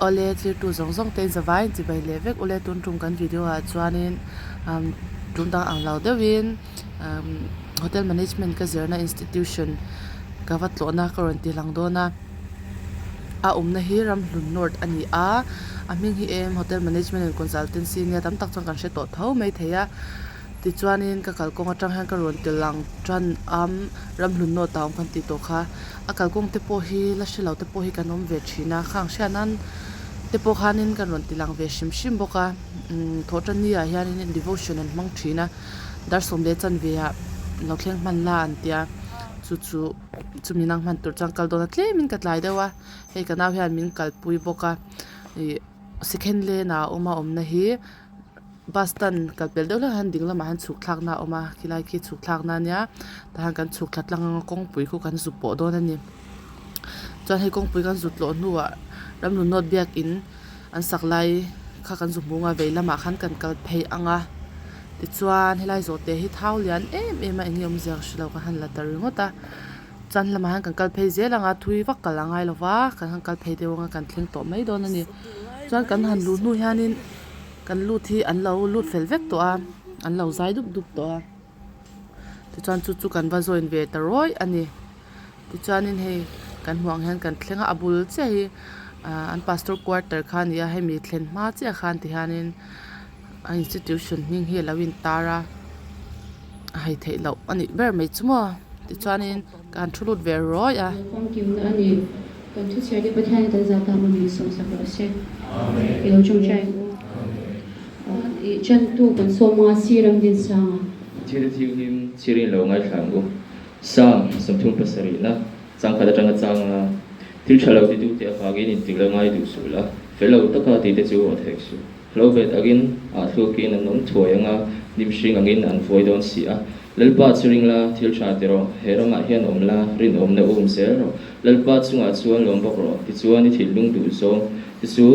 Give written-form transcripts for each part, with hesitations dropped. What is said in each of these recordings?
ole clear tu zong zong te zawai chi bai levek ole tun tum kan video a chuanin tum dang ang lau dewin hotel management ka zerna institution kavat lo na karon ti lang dona a umna hi Ramhlun North ani a aming hi em hotel management and consultancy nia tam tak chang kan she to tho mai theya ti chuanin ka kalkong atang han karon ti lang tran Ramhlun North taum kan ti to kha a kalkong te po hi la shilo te po hi kanom ve thina khang shanan te po khanin karon ti lang ve shim shim boka thotan nia hianin devotion and mang thina dar som le chan ve a lo thleng man la an tia chu chumi nang man tur changkal dona tle min katlai dewa hei kanaw hian min kalpui boka second le na oma omna hi bastan kalpel deuh han dinglama han chuk thlak na oma khilai khi chuk thlak na nia ta han kan chuk thlatlang kong pui khu kan zu po don ani chan hei kong pui kan zut lo nuwa Ramhlun North biak in an saklai kha kan zu munga veilama khan kan kal phei anga ti chuan helai zo te hi thau lian em a engiom zer shlo ka han la tar ngota chan lama han kan kal phei zelanga thui wak kalangai lova kan han kal phei dewanga kan thleng to mai don ani chuan kan han lu nu hianin kan lu thi an lo lut fel vek to a an lo zai dup to a ti chuan chu kan va join ve taroi ani ti chuanin hei kan huang han kan thlenga abul che hi an pastor quarter khan ya he mi thlen ma che khan ti hanin institution ning hi lawin tara hai thei lo ani ber mai chumo ti chuanin kan thulut ver roi a kim na ani kan thu sia de pathan ta za ta mi som sa ko se amen ilo chung chai i chan tu kan so ma siram din sa thil thiu him chirin lo ngai thlang go sam samthum pasari na chang khada tanga chang til thalo ti tu te phagi ni tigla ngai du su la felo taka ti te chu o thek su lo vet agin a thukin an nom thoyanga nim shing angin an voi don si a lalpa churing la thil tha te ro heranga hian omla rin omna sel ro lalpa chunga chuan lom bok ro ti chuan ni thil lung du so ti chu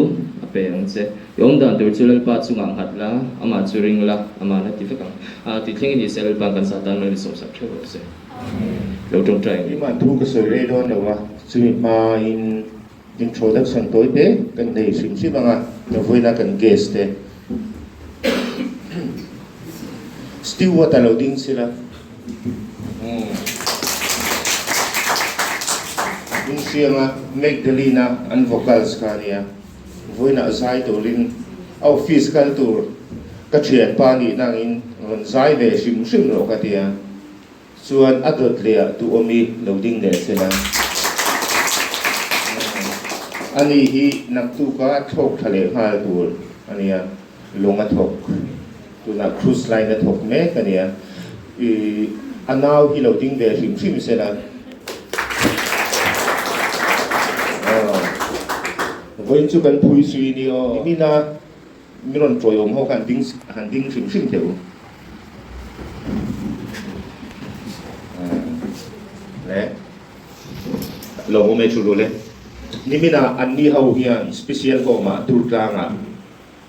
ape ang che yong dan tur chu lalpa chunga hat la ama churing la ama na ti fekang a ti thleng ni sel pa kan sa tan ni so sa thlo se lo tong trai ni man thu ka so re don lo wa chumi ma in introduction toi te kan nei sim sim anga no voina kan guest te still what allowing sila yung siya Magdalena and vocals kanya voina aside to rin au physical tour kachian pa ni nangin zai ve sim sim ro katia chuan adult lea tu omi loading le sila ani hi naktu ka thok thale hal tur ania longa thok tu na cruise line na thok me kania I anaw hi loading ve him sim sela voin chu kan phui sui ni o mina miron troyom ho kan ding sim sim theu le lo me chu le nimina anni ho hian special ko ma turtanga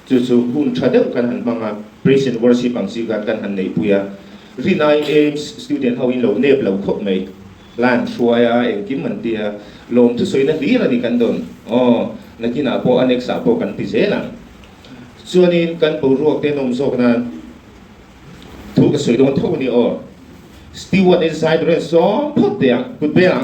chu hun thadeu kan han manga praise and worship ang sigan kan han nei puya rinai aims student ho in lo nep lo khop mai lan chuaya eng kim man tia lom thu soina li ra ni kan don nakina po anexa po kan ti zela chuanin kan po ruak te nom sok na thu ka soi don tho ni steward inside the so put there put there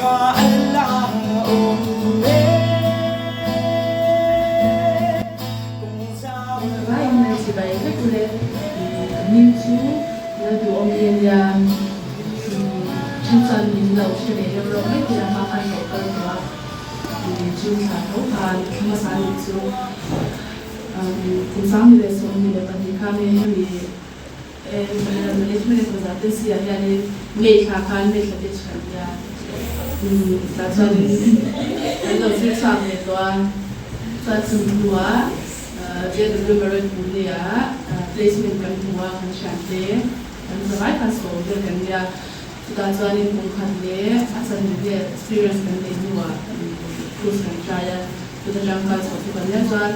Try Allah, oh, yeah. chú là đủ ông yên ya chúng ta nhìn đầu sẽ để được rồi mấy thì là mà phải có cần đó thì chúng ta đấu bàn mà sáng chú cũng sáng như vậy xong như vậy thì kami thì management của gia đình sẽ là mấy khả khăn mấy cái chuyện ya ta cho nên đầu tiên sang này đó ta chung đua dia deliberate punya placement kan semua kan shante kan sebaik kan so dia kan dia kita jalan bukan dia asal dia experience kan dia dua terus kan saya kita jangka satu kan dia jalan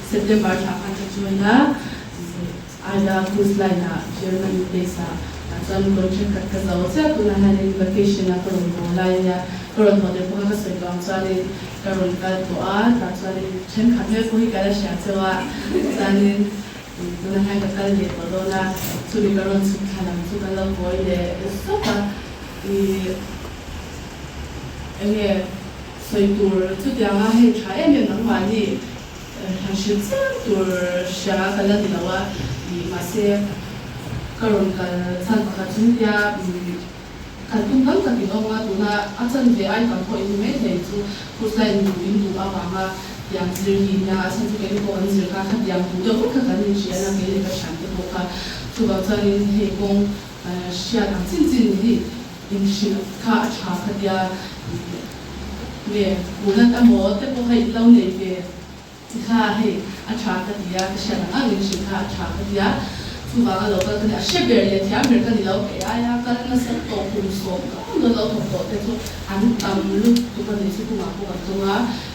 September akan terjadi ada cruise line German desa jalan project kat kazawat tu lah hari vacation aku lainnya kalau hotel pun harus sekarang jalan karon ka doa ta chari chen khamel ko hi kala sha chawa zanin dona ha ka kal le podona churi karon chu khalam chu kala boy le so pa enge soitur chu dia ha he cha em nang ma ni ha shi tur sha kala dilawa ma se karon ka chan ka chu dia kan tung kan ka ti nga tu na achan ve ai kan ko in me thei chu kusai ni in du ba ma yang zir hi na asan chu ke ko an zir ka khat yang du do ka kan ni shi na ke le ka shan te ko ka chu ba chan in he kong sha dang chin chin ni in shi ka cha khat ya ve bulan ta mo te ko hai lau nei ve kha he a cha khat ya ka sha dang ang shi ka cha khat ya chu ba lo ka ni a she ber le thia mer ka ni lo ke ya ka na sa to kum so ka no lo to to te chu an tam lu tu ka ni chu ma ko ka tu nga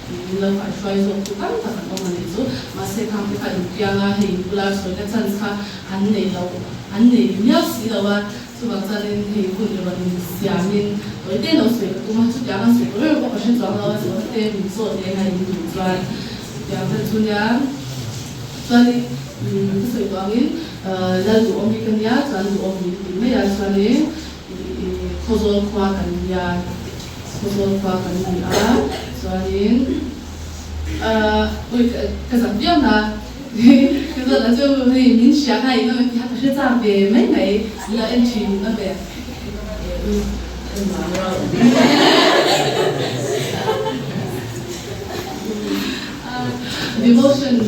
ni lo ka shwai so tu ka ta ka ma ni chu ma se kam ka ni pya nga he bula so na chan kha an nei lo an nei nya si lo wa chu ba chan ni he kun ni ba ni sia min oi te no se tu ma chu ya na se ko ko shen zang lo so te ni so te nga ni tu zwan ya ta chu nya chan ni cái sự đó nghĩ là đủ ông đi cần nhà cho đủ ông đi mấy nhà cho nên khó rồi qua cần nhà cho nên ôi cái sản phẩm là cái đó là cho mình mình xả cái nó mình hát sẽ ra về mấy ngày là em chỉ nó về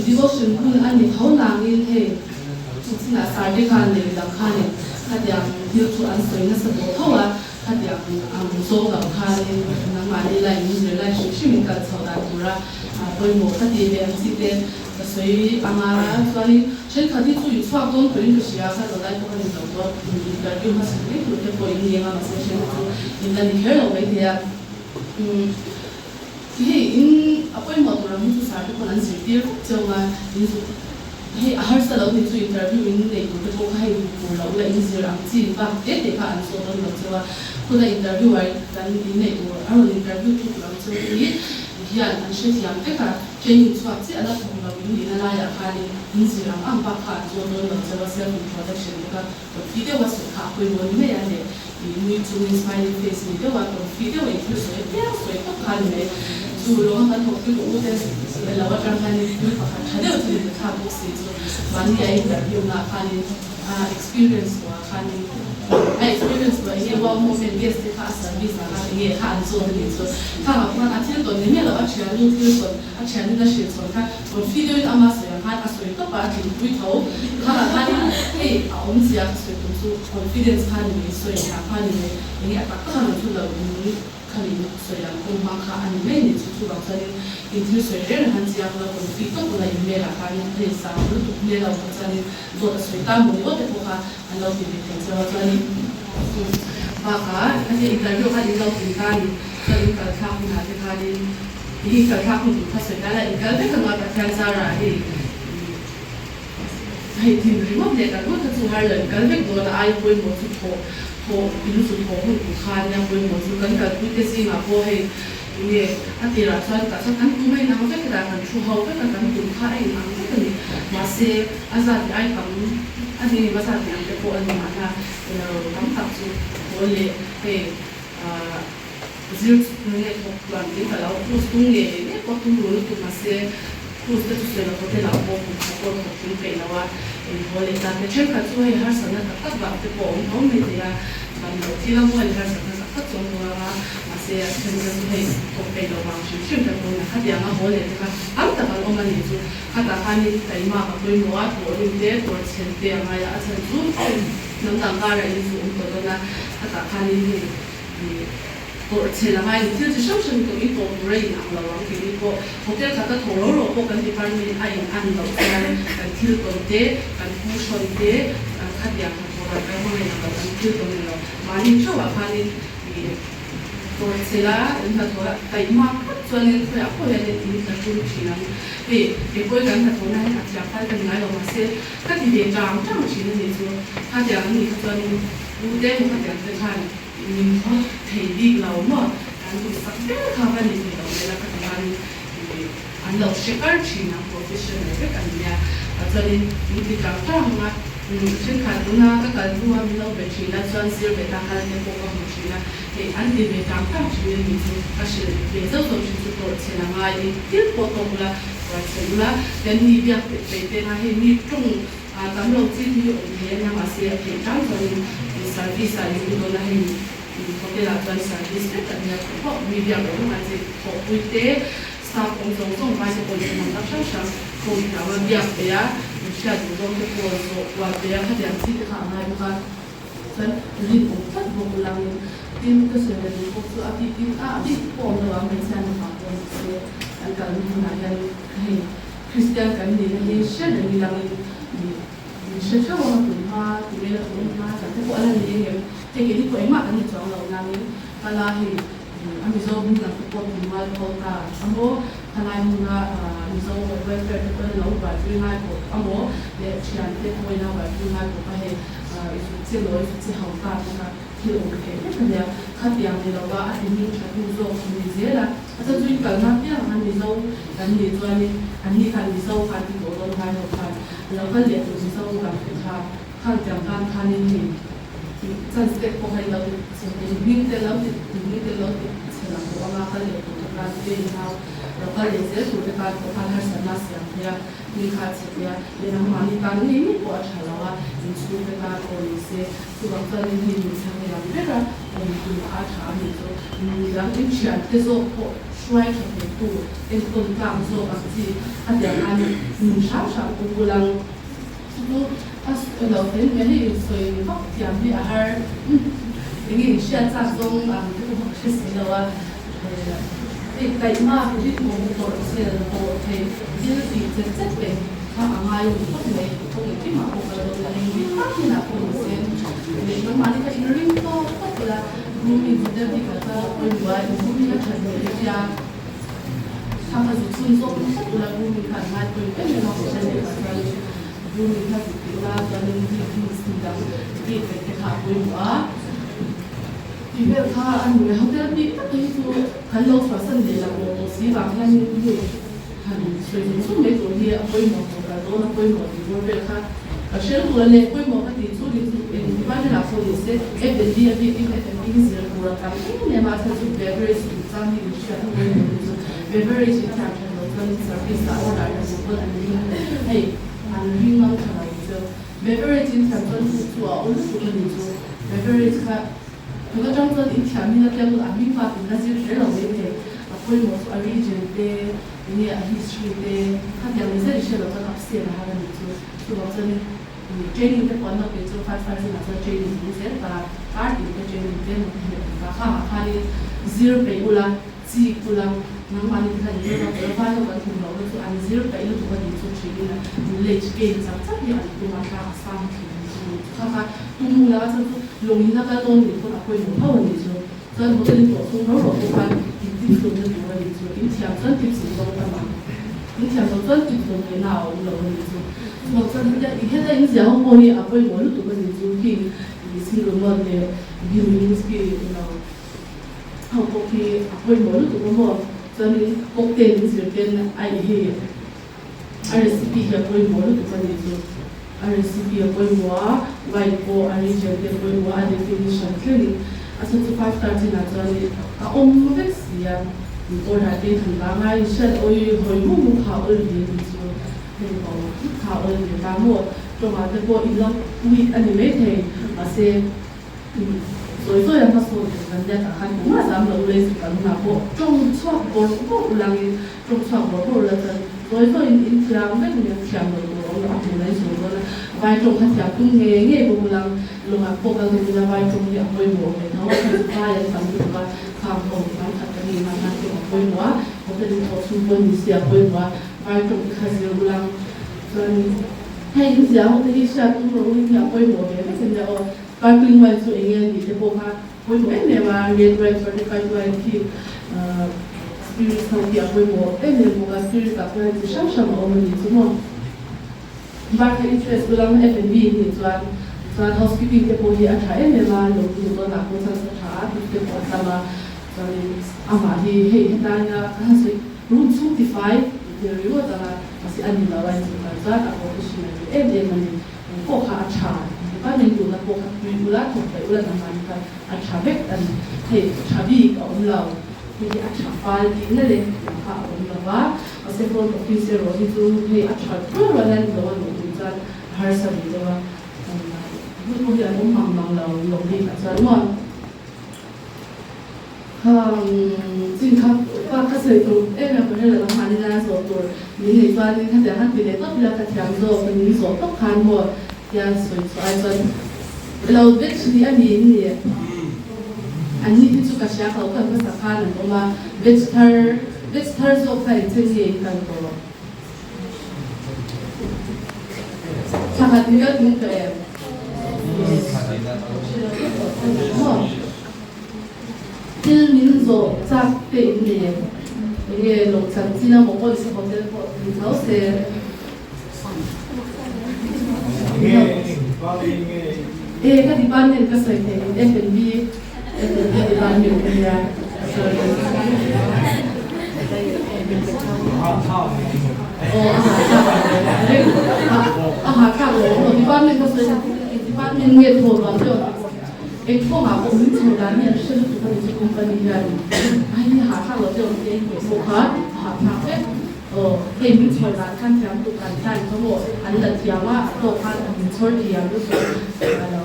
devotion kun an ni thau lang in he china sarde kan le dam khan ne khadyam hiu chu an soi na sa bo thawa khadyam am so ga khan ne na ma ni lai ni le lai shi shi min ka chawda tura poi mo khati be am si te soi ama swali chen khati chu yu chwa don prin ka sia sa lo lai ko ni lo bo ka yu ma sa ni ku te poi ni ma sa chen chu in la ni her lo be dia hey in apoi mo tura mu sa ko nan si dir chawa in hey har sa lo ni chu interview in nei ko ko hai ko lo la in zir ang chi ba te ka an so don lo chawa ko la interview ai dan in nei ko aro interview tu lo chu ni hian an she siam te ka training chwa chi ala thong lo in ni na ya kha ni in zir ang ba kha zo don lo chawa self introduction ka video wa so kha ko mo ni me ya ne ni chu ni smiley face ni de wa ko video e chu so e ya so e ko kha ni tu lo han thok ki ko te la wa tang kan ni pa kha thade o ni kha bo se so man ya interview na kha ni experience wa kha ni experience wa ye wa mo me guest ka service na ye kha zo ni so kha ma pa na thil to ni me la wa chha ni thil so a chha ni na she so kha ko video in ama so ya kha a so to pa ki tu tho kha la kha ni hey a om sia so to so confidence kha ni so ya kha ni ni a pa kha na tu la ni kali so ya ko ma kha an me ni chu ba sa ni in tu so re han sia la ko fi to ko la me la kha ni pre sa lu tu me la ko sa ni do ta so ta mo ni o te ko kha an lo ti te so sa ni ba kha an ni interview kha ni lo ti kha ni sa ni ka kha ku na te kha ni hi ka kha ku kha so ka la in ka te ka ma ka kha sa ra hi hai tin ri mo le ka ko ta chu har le ka ve do na ai ko mo chu ko in su ko hu khan ya ko mo chu kan ka tu te si ma ko he ni atira chan ka sa kan tu mai na ko ka kan chu ho ka kan tu kha ai ma ka ni ma se azat ai kam ani ma sa ni am ko ani ma na kam ta chu ko le he zir ne ko plan ni ka la ko tu ne ko tu ru tu ma se cruise te tu se la hotel la po ko tin pe la wa in hole ta te chen ka chu he har sana ta ba te po on me te ya ban lo ti la mo har sana ta chong wa ma ase a chen ka he ko pe lo ma shi shi ta ko na ha ya ma hole te ka am ta ka o ma ni chu ha ta ha ni tai ma ka ko mo a ko ri te ko chen te ma ya a chen chu nang ta ka ra ni chu ko na ha ta ha ni ko che la mai ti chu shang shang ko i ko brain ang la wang ki ko hotel ka ta thoro ro ko kan department ai an lo ka kan thil ko te kan pu shon te kan khat ya ka ko ra ka mo na ka kan thil ko lo ma ni chu wa ka ni ko che la na thora kai ma chuan ni ko ya ko le ni ta chu chi na e ko kan ta thona ha cha ka kan ngai lo ma se ka ti de jang jang chi ni chu ha ja ni ka chuan ni u de mo ka te khan mình có thể đi lâu mà anh cũng sắp đến khám phá những điều này là các bạn anh lâu sẽ có chỉ là professional cái cái này cho nên những cái cảm giác mà trên khán giả các bạn cũng mình lâu về chỉ là chuyên sửa về ta hay là cố gắng chỉ là thì anh đi về cảm giác chỉ là mình cái sự về giáo dục chỉ là tốt chỉ là ngay tiếp tục là và chỉ là đến đi việc về thế này đi chung tấm lòng chỉ đi ở đây là mà sẽ hiện trạng cho nên service là những cái này có thể là toàn service tất cả những cái họมีviệc đó mà chỉ họ vui tế staff ông tổng phải sẽ có những nắm bắt sẵn không phải là việc đấy á sẽ chủ động cái cuộc sống và đấy á cái điểm gì thì khả năng mà nên liên tục rất vô cùng tin cái sự là liên tục sự tin đi còn là mình sẽ làm một cái sự anh cần là cái Christian cái gì là sẽ là như là sẽ cho họ tụi họ tụi mình là tụi họ chẳng thể gọi là gì hết thì cái đi quấy mặt anh chọn là nam ấy là thì anh bây giờ mình là tụi tụi họ có cả anh bố thằng này mình là bây giờ về về tụi nó và tụi hai của anh bố để chỉ ăn tết quay nào và tụi hai của cái xin lỗi xin hậu cả là thì ok cái này khác biệt thì là anh mình sẽ dùng cho mình dễ là anh sẽ dùng cái nào biết anh bây giờ anh đi khai bây giờ khai thì có đâu khai đâu khaiแล้วก็เรียนรู้สิ่งที่เราค่ะข้างจากการทานนี่จันทร์เด็กพอให้เราสิ่งที่วิ่งแต่เราติดวิ่งแต่เราติดเสร็จแล้วก็มาก็เรียนรู้การเรียนเราแล้วก็เรียนเสร็จรู้การพอให้สนับสนุนเนี่ยมีค่าเสียเรียนมาในการนี้มีกว่าชาลาวะมีสู้ในการโอลิเซ่สุขภาพนี่มีสังเกตได้ว่ามีตัวอาชามีตัวมีหลังอินเชียนที่โซ่ช่วยให้ตัวเป็นคนกลางโซ่แบบที่อันเดียวกันมีชาชาอุบุลังตัวเราเป็นไม่ได้สวยก็อย่างที่อาหารอย่างนี้เชื่อใจตรงที่ผมเชื่อสิ่งเราว่าไก่มากที่ผมตัวเสียตัวเทที่สิ่งจะเจ็บเป็นถ้าอะไรอยู่ก็ไม่คงที่มาผมเราเราเองถ้าที่น่าผมเสียเด็กมันมาที่อินริงก็เวลารูมีบุตรที่ก็จะไปดูว่ารูมีก็จะเรียนทำให้สุนทรเวลารูมีการมาไปเป็นเราจะเรียนอะไรรูมีถ้าสุดเวลาจะเรียนที่สิ่งต่างๆที่เป็นที่ขาดไปว่าที่เป็นข้าอันนี้เขาจะมีตั้งแต่ตัวขันโลกฟ้าสันเดียร์โมสีบางแห่งอยู่ขันสวยสุดไม่ตัวเดียวไปหมดแต่ตัวนั้นไปหมดที่ว่าเป็นข้าเชื่อตัวเลยไปหมดที่สุดที่สุดเป็นที่บ้านเราคนนี้เสร็จเอฟเดนดีที่ที่เป็นที่เสียตัวกันเนี่ยมาที่สุดเบเวอร์ที่สร้างที่เชื่อที่เป็นเบเวอร์ที่ทำให้เราเป็นเซอร์วิสเราได้รับผลอันนี้ให้อันนี้มันทำให้เจอเบเวอร์ที่ทำให้ตัวอุลตร้าดีตัวเบเวอร์ที่ค่ะ如果当做一条命的掉入阿明法庭，那就学了为的，会摸出 origin 的，你啊 history 的，他讲你这里学了个哪些啦？他们就说这里training 的管到比如说5是哪个 training 你先把8的 training 的把他的0ไปอุลัง4อุลังน้ำมันที่ท่านเรียกว่าเราฟังกันถึงเราคืออัน0ไปแล้วตัวนี้สุดชีวิตนะเลจเกนจับอย่างตัวมาการสร้างทีค่ะตุ้มแล้วก็ลง那个东西或者会有好问题说，所以我这里做从头做不完，一定是有问题说，你想转接是做干嘛？你想说转接做没哪有问题说，我这人家现在你只要可以啊，可以我都做问题说，可以是个么的，有名是个那，好可以啊，可以我都做么，所以国电是跟爱嘿，RCP 也可以我都做问题说。RCP 也会我外国 origin 也会我 definition training 啊，甚至5:30那这里啊，我们这是啊， order din thằng ba ngay sẽ ôi hồi mu khảo ơi đi chứ thì có khảo ơi thì ba mua trong mà cái bộ in lắm vì anh ấy thì mà sẽ rồi là phát số thì vấn đề cả hai cũng là dám lâu lên sự cần là bộ trong suốt bộ là trong suốt bộ là rồi in làm cái gì làm rồi là mình lấy số là vài trong các nhà cũng nghe bộ là lúc mà bộ cái gì là vài trong nhà quê bộ này nó phải vài là tầm được vài khám hồng khám thật cái gì mà nó chỉ quê bộ có thể đi học xung quanh đi xem quê bộ vài trong các gì là rồi hay những gì họ thì sẽ cũng rồi nhà quê bộ này cái gì là Sparkling wine so ingin di tepo ha koi mo ene ma red wine certified wine ki spirit sauti koi mo ene mo ga spirit ka koi di sham sham o ni tumo ba ka interest bulang F&B ni tuan housekeeping tepo hi atha ene ma lo tu to na ko san sa tha tu tepo sama jadi ama hi he tanya ka se room 25 de riwo ta si ani la wine tu ta ko shi ene mani ko ha chaก็ยังอยู่ในโปรแกรมวิลาถูกไปอุลานามันกันอัชาเบกอันเทชาบีกับองเราที่อัชาฟาลีนั่นเองนะคะองเราว่าเอาเซฟโรกับพิเศษที่จูให้อัชาเพื่อวันนั้นเราหนุนจันฮาร์สันดีว่าผู้ที่เรามังเราลงดีกับจันว่าจริงครับว่าก็สื่อตรงแบบประเทศเราทำในงานสดตัวมีในส่วนนี้ถ้าแต่ท่านเป็นต้องพิจารณาการโดเป็นมีสดต้องทานหมดยังสวยสวยจนเราเด็กชุดนี้มีนี่อันนี้ที่จุกกระชากเขาเพิ่มภาษาคานออกมาเวสเทอร์โซฟาที่นี่กันตัวชาตินี้ก็มีแต่ที่民族在北面，因为农村只能我们是好的，好些。ก็ที่บ้านเนี่ยก็ใส่ใน F&B ที่บ้านอยู่กันยาอาหารข้าวหลงที่บ้านเนี่ยก็ใส่ที่บ้านเนี่ยเงียบโทรมาเจอเอ็กโคหาผมไม่ถูกแล้วเนี่ยเชื่อถือว่าจะคุ้มกันดีกันไอ้ที่หาข้าวหลงเจอเองโซ่ขาหาทางเอ๊ะเห็นมีชอยร้านขั้นแถมตุกันได้เขาบอกอันนั้นเทียว่าตัวพันมีชอยเทียมด้วยเรา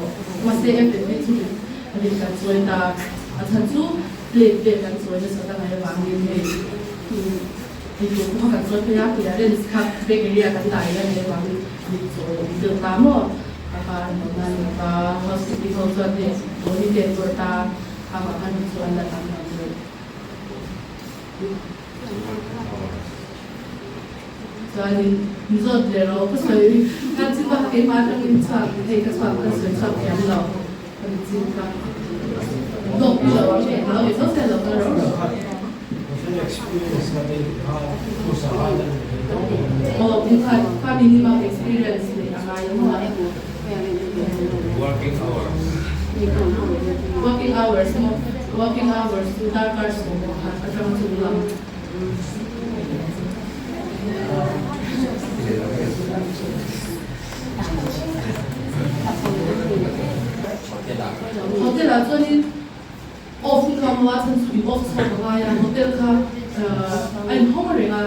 มาเซฟเป็นไม่ถูกอันนี้การช่วยตาอันทั้งสู้เปลี่ยนกันช่วยจะสกัดอะไรบางอย่างให้ที่อยู่พอกันช่วยพยายามเปลี่ยนเรื่องขับเบเกอรี่กันได้ยังไงบางอย่างช่วยเดินตามว่าการงานการ hospital ส่วนนี้ตัวนี้เดินตัวตาทำอะไรส่วนนั้นทำอะไรjadi misal dia lo pasal kan siapa kemana minta hey kesal kesal siapa yang lo pencinta dok lo lo itu saya lo kalau oh bukan kami minimal experience ni apa yang mana working hours sudah kerja semua macam tu lah hotel là cho nên off không là thân suy off xong rồi là hotel ka anh không rồi mà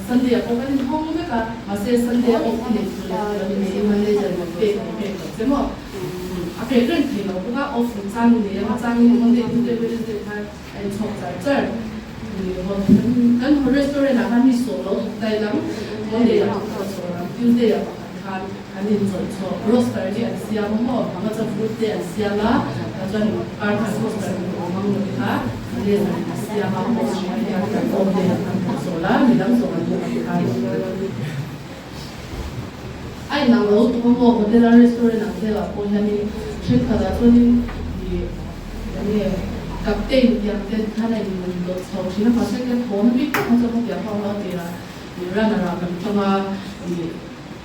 Sunday có cái không biết cả mà sẽ Sunday off này là mình manager mình về thế mà cái chuyện thì nó cũng có off sang này mà sang Monday Tuesday Wednesday anh chọn giải kan restaurant akan ni solo tai lam Monday la solo Tuesday la kan ni solo roster ni asia mo ama cha food day asia la jan art roster mo mang ni ha ni asia ma mo ni ya kan Monday la kan solo ni dam solo ni ka ai na lo to mo hotel restaurant na te la ko ni check kada to ni ni kapten yang ten thana ni lo so china pa se ke phone bi ka so ko ya phone lo ti la ni ran ra kan chama ni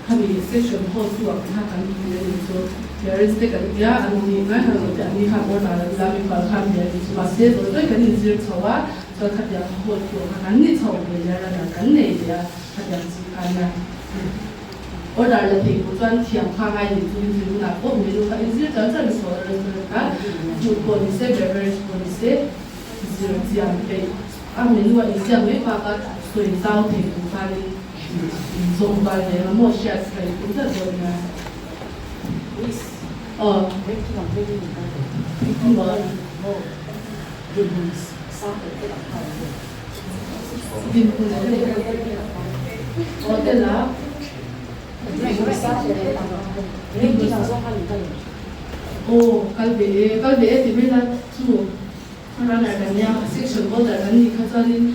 kami session ho tu wa ha kan ni so there is the kan ya an ni na ha lo ta ni ha ko na la mi pa khan ya ni so se to to kan ni zir chawa so kha ya ho tu ha kan ni chaw ni ya ra kan ne ya ha ya ji kan na order la thing ko chuan thiam kha ngai ni chu na ko mi lu ka in zir ta chan so ra ka ju ko ni se beverage ko ni se zero jian pe anh mình gọi là mấy pha cái sủi rau thì cũng phải dùng bài để mà mua xe phải cũng rất rồi nè không có Din ko na rin. O, tala. Kalbe, di ba na tu? Parang na kanya, section holder, kani kasarin,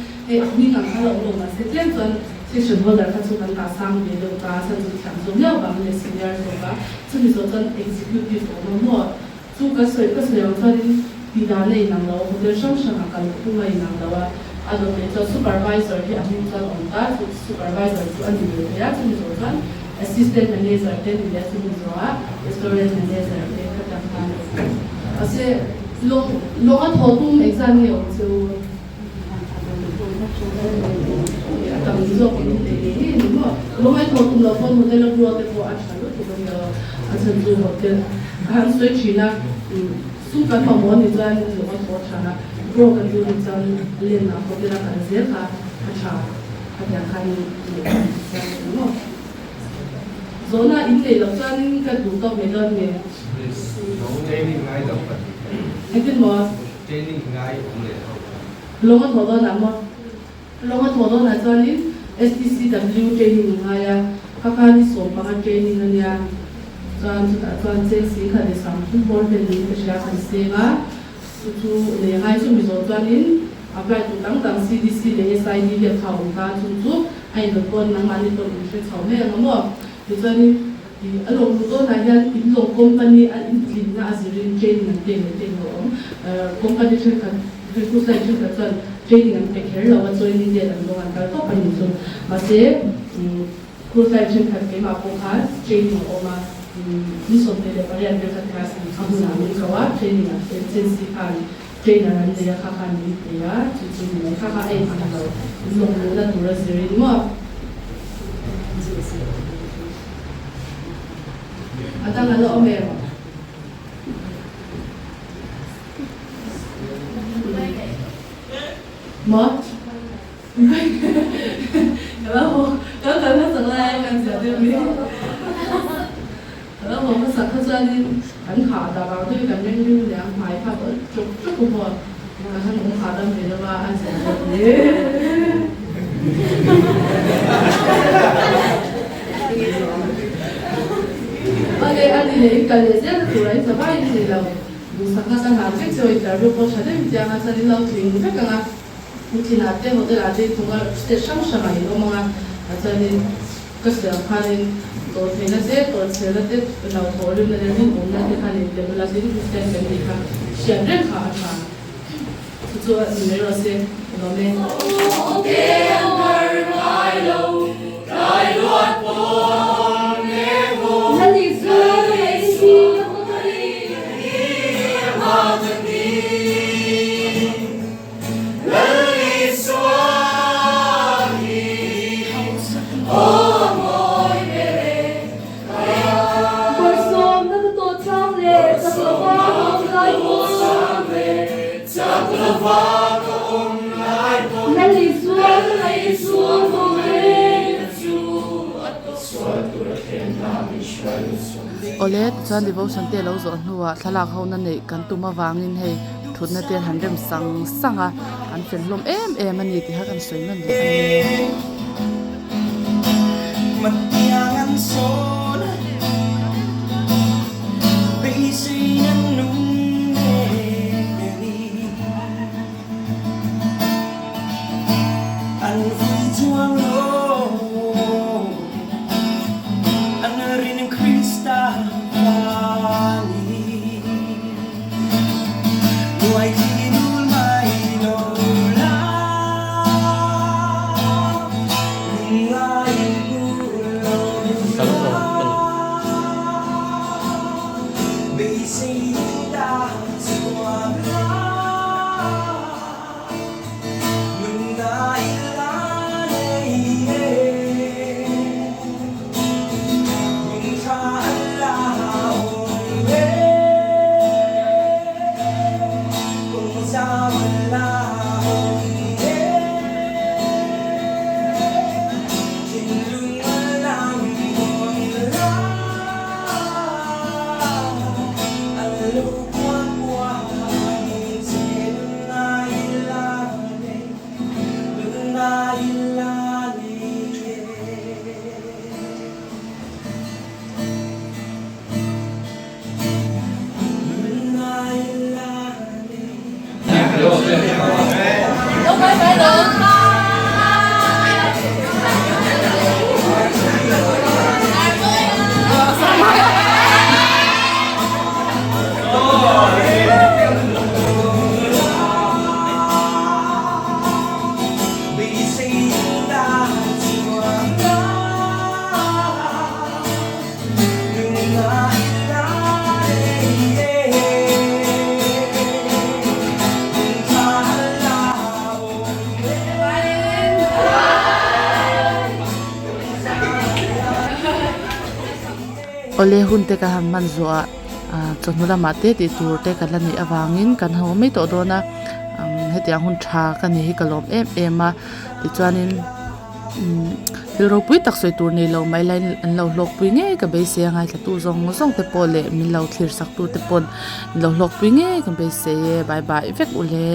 ni nang halong na section tuan section holder kasukan kasang bedo ka sa tu kanso niya bang le senior ko ba? So ni so tuan executive o mo. Tu kasoy ang tuan pidana inang law, hotel siyang akal kuma inang lawa. Ano ito supervisor di amin tuan onta, supervisor tu ani bedo ya tu ni so tuan assistant manager din ni tu ni so restaurant manager din katakpan. Kasi long at hotum exam ni so atang iso ko ni mo long at hotum lo pon hotel lo te po at salo to yo asan ju hotel han so china su ka pa mo ni zan long at ho chana pro ka ju ni zan len na hotel ka zel ka acha kaya kan mo zona in le lo chan ka du to me don me Itin mo? Training ngai umle. Longa todo na mo. Longa todo na tsanin STCW training ngaya. Kakani so mga training na niya. Tsan sexy ka de sam football de ni siya kan sega. Sutu le ngai su mi so tsanin apply to tang CDC le SID le thau ka chu ai do kon nang mani to ni se thau me ngamo. Tsanin along luto na yan ilong company at intlin na asirin training ang training mo company siya ka kusay siya ka training ang take lawa so hindi din ang lungan ka to pa nito kasi kusay siya ka kay mapukas training o ma nisong tele pa yan ka kasi ang namin kawa training ang intensive trainer ang niya kakanit niya tutuloy kakain ang daw ilong luna tura sirin mo Atang ano o meron? Mo? Alam mo, kakana sa layan kan siya din mo. Alam mo, masak ka sa din, ang kada ba, ito yung kanyang yung liang may pa, chuk ko po. Kasi kung kada may naman ang siya din. Okay, ani kalesya turai sabai ni lau. Busaka kan hati so interview po siya din jangan sa nilaw ting ka nga mutinate hotel ate tunga station siya may mga asalin kasi kanin to tenase to selate na holo na rin una te kanin level asin kustan kan ka siya rin ka ata. So numero se nome okay under my low dai luat po Olet chan devotion te lo zo nuwa thalak ho na nei kan tuma wangin hei thutna te handrem sanga an felhlom em ani ti ha kan soiman le matiangan son basinan numeri an vujuang lo an rin Krista vali nuai kinul mai lola ngai Basic bị sinh ta chùa đó đừng ngại ra đây đừng tha là ôm ole hun te ka han man zo chonula mate ti tur te kalani awangin kan ho me to dona hetiang hun tha kan hi kalom em a ti chuanin ro pui tak soi tur nei lo mai line an lo lok pui nge ka be se ngai thla tu zong te pole min lo thlir sak tu te pon lo lok pui nge ka be se bye bye vek ule